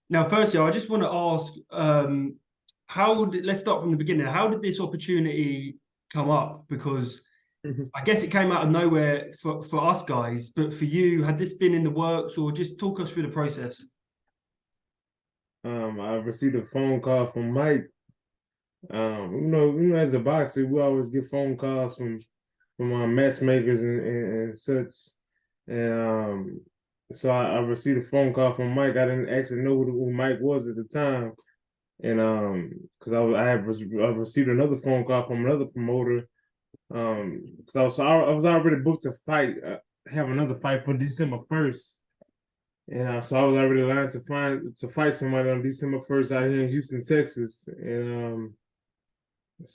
Now, firstly, I just want to ask, let's start from the beginning. How did this opportunity come up? Because I guess it came out of nowhere for us guys, but for you, had this been in the works, or just talk us through the process? I received a phone call from Mike. As a boxer, we always get phone calls from our matchmakers and such. And so I received a phone call from Mike. I didn't actually know who Mike was at the time, and because I received another phone call from another promoter. Because I was already booked to fight, have another fight for December 1st. And so I was already lined to fight somebody on December 1st out here in Houston, Texas. And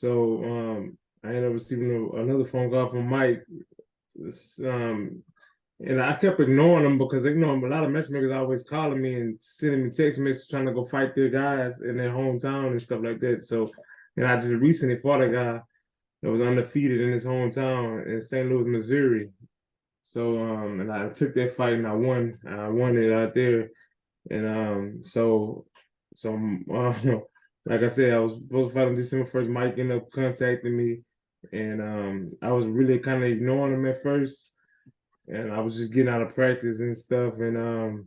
I ended up receiving another phone call from Mike. Um, and I kept ignoring them because a lot of matchmakers always calling me and sending me text messages trying to go fight their guys in their hometown and stuff like that. So, and I just recently fought a guy that was undefeated in his hometown in St. Louis, Missouri. So and I took that fight and I won. I won it out there. And like I said, I was supposed to fight on December 1st. Mike ended up contacting me, and I was really kind of ignoring him at first, and I was just getting out of practice and stuff, and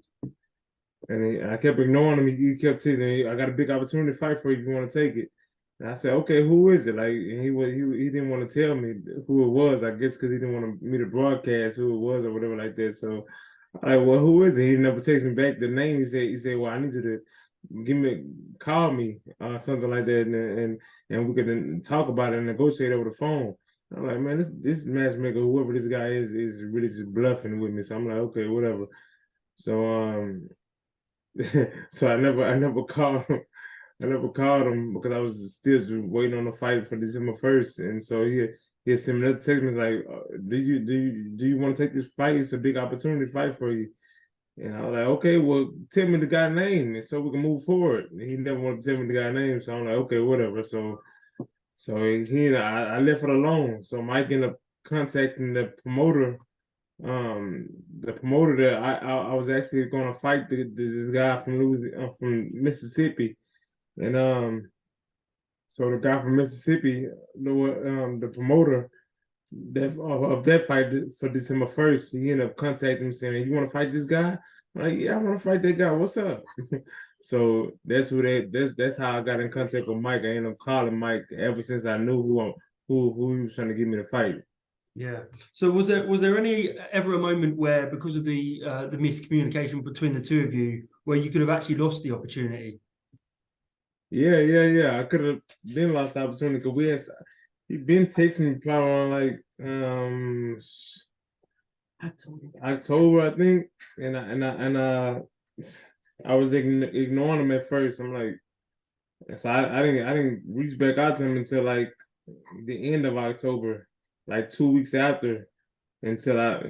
I kept ignoring him. He kept telling me, "I got a big opportunity to fight for you if you want to take it." And I said, "Okay, who is it?" Like, and he didn't want to tell me who it was. I guess because he didn't want me to broadcast who it was or whatever like that. So, I like, well, who is it? He never texted me back the name. He said, well, I need you to call me, something like that, and we could talk about it and negotiate over the phone. I'm like, man, this matchmaker, whoever this guy is really just bluffing with me. So I'm like, okay, whatever. So so I never called him. I never called him because I was still just waiting on the fight for December 1st. And so he sent me another text me like, do you want to take this fight? It's a big opportunity fight for you. And I was like, okay, well, tell me the guy's name and so we can move forward. And he never wanted to tell me the guy's name. So I'm like, okay, whatever. So I left it alone. So Mike ended up contacting the promoter that I was actually going to fight this guy from from Mississippi. And so the guy from Mississippi, the promoter of that fight for December 1st, he ended up contacting me saying, "You want to fight this guy?" I'm like, "Yeah, I want to fight that guy. What's up?" So that's how I got in contact with Mike. I ended up calling Mike ever since I knew who he was trying to get me to fight. Yeah. So was there any ever a moment where, because of the miscommunication between the two of you, where you could have actually lost the opportunity? Yeah. I could have been lost the opportunity because he been texting me probably on like October, I think, I was ignoring him at first. I'm like, so I didn't reach back out to him until like the end of October, like 2 weeks after, until I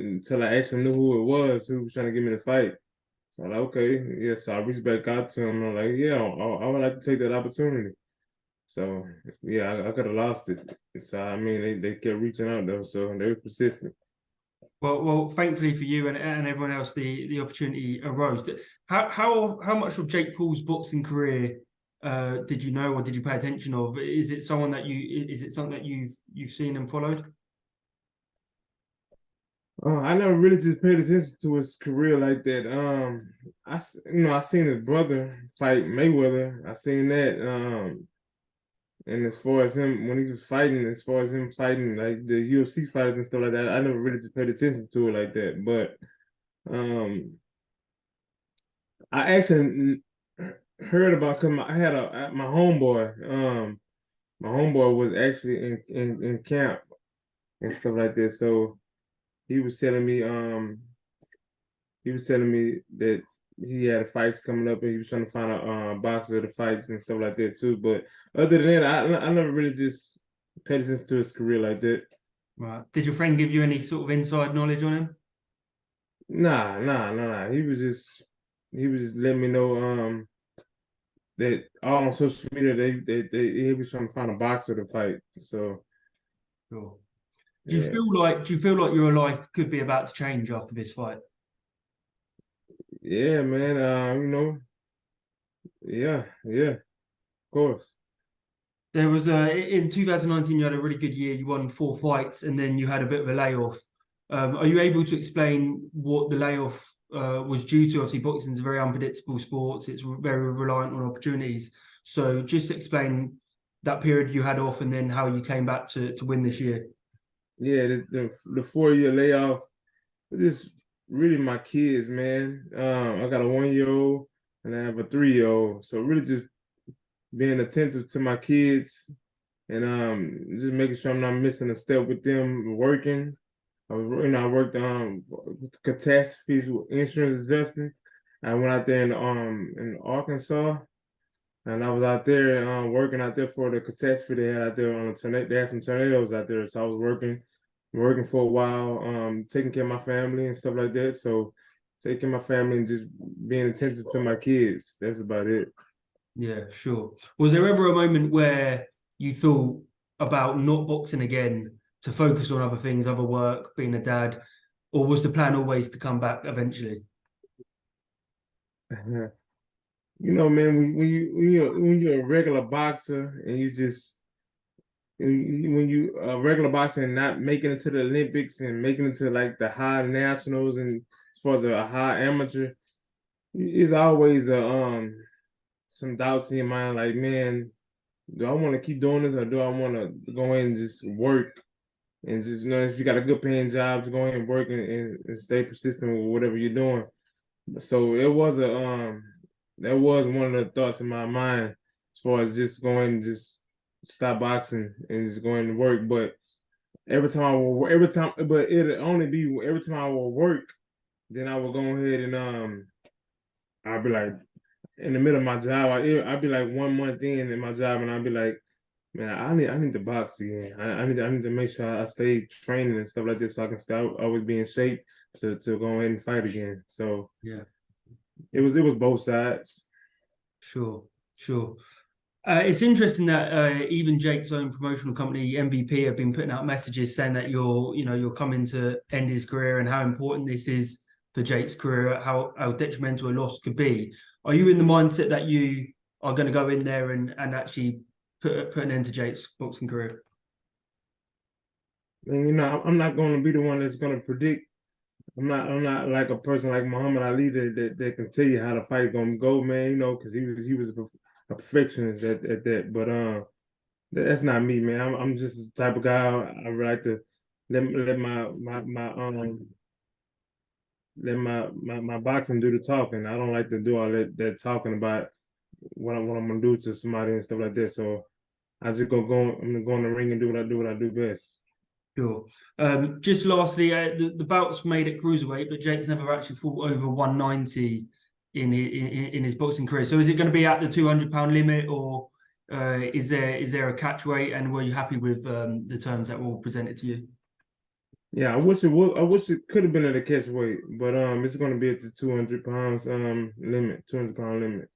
actually knew who was trying to get me to fight. So I'm like, okay, yeah. So I reached back out to him. I'm like, yeah, I would like to take that opportunity. So yeah, I could have lost it. So I mean, they kept reaching out though, so they were persistent. Well, thankfully for you and everyone else, the opportunity arose. How much of Jake Paul's boxing career did you know, or did you pay attention of? Is it something that you've seen and followed? I never really just paid attention to his career like that. I seen his brother fight Mayweather. I seen that. And as far as him when he was fighting, as far as him fighting like the UFC fighters and stuff like that, I never really just paid attention to it like that. But um, I actually heard about because I had my homeboy. My homeboy was actually in camp and stuff like that. So he was telling me he was telling me that he had fights coming up and he was trying to find a boxer to fights and stuff like that too. But other than that, I never really just paid attention to his career like that. Right. Did your friend give you any sort of inside knowledge on him? Nah. He was just letting me know that all on social media he was trying to find a boxer to fight. So Sure. yeah. Do you feel like your life could be about to change after this fight? Yeah, man. Yeah, of course. There was in 2019 you had a really good year. You won 4 fights, and then you had a bit of a layoff. Are you able to explain what the layoff was due to? Obviously, boxing is a very unpredictable sport. It's very reliant on opportunities. So just explain that period you had off, and then how you came back to win this year. Yeah, the 4 year layoff was just really my kids, man. I got a 1 year old and I have a 3 year old. So really just being attentive to my kids and just making sure I'm not missing a step with them working. I worked with catastrophes with insurance adjusting. I went out there in Arkansas and I was out there working out there for the catastrophe they had out there on a tornado. They had some tornadoes out there, so I was working for a while, taking care of my family and stuff like that. So taking my family and just being attentive to my kids. That's about it. Yeah, sure. Was there ever a moment where you thought about not boxing again to focus on other things, other work, being a dad, or was the plan always to come back eventually? Man, when you're a regular boxer and you just when you a regular boxer and not making it to the Olympics and making it to like the high nationals and as far as a high amateur, it's always some doubts in your mind. Like, man, do I want to keep doing this or do I want to go in and just work and just if you got a good paying job, just go in and work and stay persistent with whatever you're doing. So it was that was one of the thoughts in my mind as far as just going and just stop boxing and just going to work. But but it'd only be every time I would work, then I would go ahead and I'd be like in the middle of my job, I'd be like 1 month in my job, and I'd be like, man, I need to box again. I need to make sure I stay training and stuff like this so I can stay always be in shape to go ahead and fight again. So Yeah, it was both sides. sure, sure. It's interesting that even Jake's own promotional company, MVP, have been putting out messages saying that you're coming to end his career and how important this is for Jake's career, how detrimental a loss could be. Are you in the mindset that you are going to go in there and actually put an end to Jake's boxing career? And I'm not going to be the one that's going to predict. I'm not like a person like Muhammad Ali that can tell you how the fight gonna go, man. Because he was a perfectionist at that. But that's not me, man. I'm just the type of guy I would like to let my boxing do the talking. I don't like to do all that talking about what I'm gonna do to somebody and stuff like that. So I just I'm gonna go in the ring and do what I do best. Sure. Just lastly, the bout's made at cruiserweight, but Jake's never actually fought over 190 in his boxing career. So is it going to be at the 200-pound limit, or is there a catch weight? And were you happy with the terms that were presented to you? Yeah, I wish it could have been at a catch weight, but it's gonna be at the 200 pounds limit, 200-pound limit.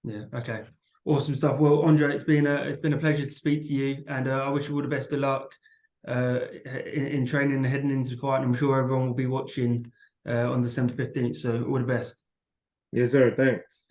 Yeah. Okay. Awesome stuff. Well, Andre, it's been a pleasure to speak to you, and I wish you all the best of luck in training and heading into the fight. And I'm sure everyone will be watching on December 15th. So all the best. Yes, sir. Thanks.